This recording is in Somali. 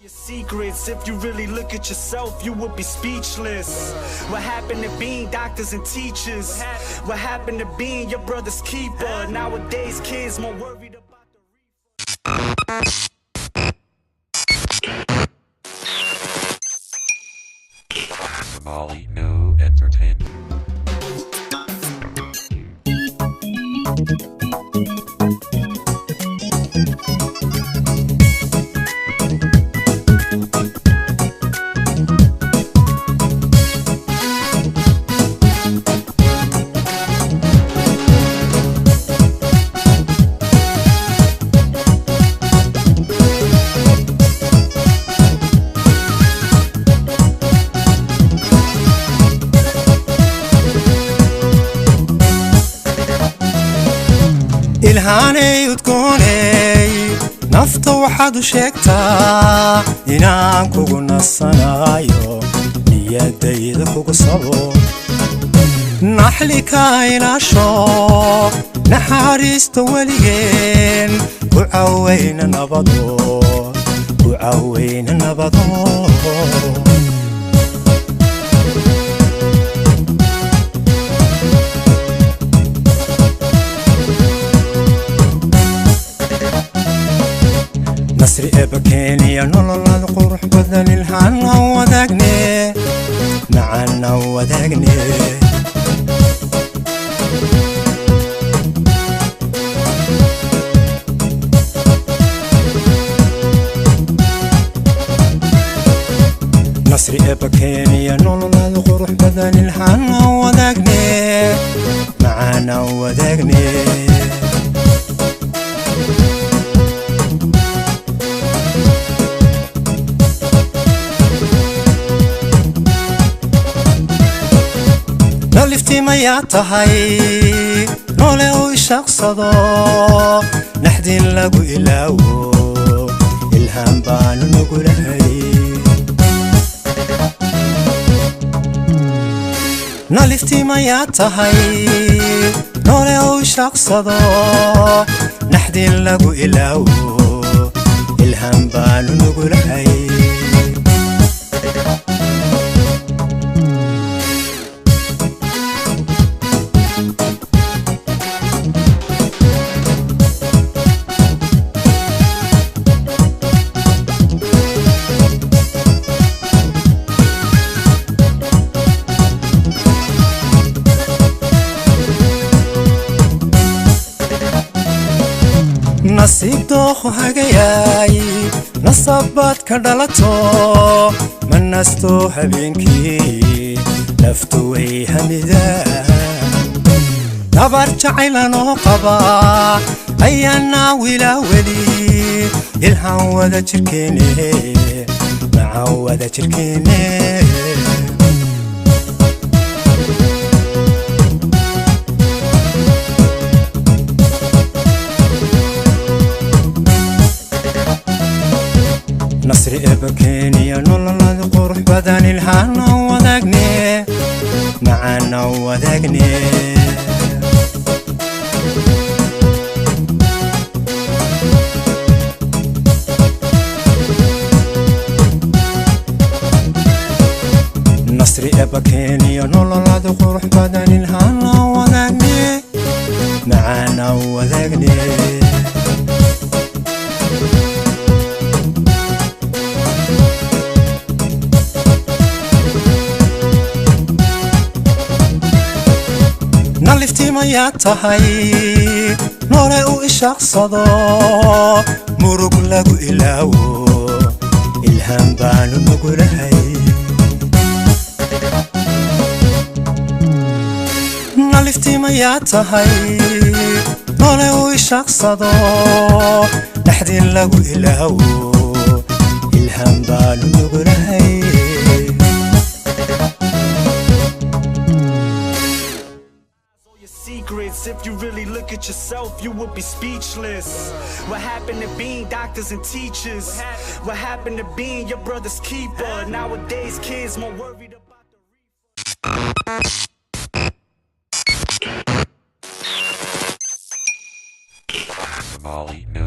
Your secrets, if you really look at yourself, you would be speechless. What happened to being doctors and teachers? What happened to being your brother's keeper? Nowadays, kids more worried about the Molly New Entertainment. ilhaanay udgoonay nafta waxaad u sheegtaa inaan kugu nasanayo niyadayda kugu sabo naxli ka ilaasho naxariista weligeen ku caawayna nabado nasri ebakeniya nololada qurux badan ilhaana wadaagne macana wadaagne nasri ebakeniya nololada qurux badan ilhaana wadaagne macana wadaagne nalifti ma yaa tahay noole u ishaqsado naxdin lagu ilaawo ilhaan baanu nagu lahay nalifti ma yaa tahay noole u ishaqsado naxdin lagu ilaawo ilhaan baanu nagu lahay nasiib dooqo hagayay nasabaad ka dhalato ma nasto habeenkii naftu way hamidaan nabar jacaylanoo qaba ayaana wilaaweli ilhaan wada jirkeene maca wada jirkeene nasri ebakeniya nololada qurux badan ilhaana wadaagne macana wadaagne nasri ebakeniya nololada qurux badan ilhaana wadaagne macana wadaagne nalifti ma yaa tahay noole u ishaqsado murug lagu ilaawo ilhaan baanu nagu lahay nalifti ma yaa tahay noole u ishaqsado naxdin lagu ilaawo ilhaan baanu nagu lahay secrets, if you really look at yourself, you would be speechless. What happened to being doctors and teachers? What happened to being your brother's keeper? Nowadays, kids more worried about the Molly New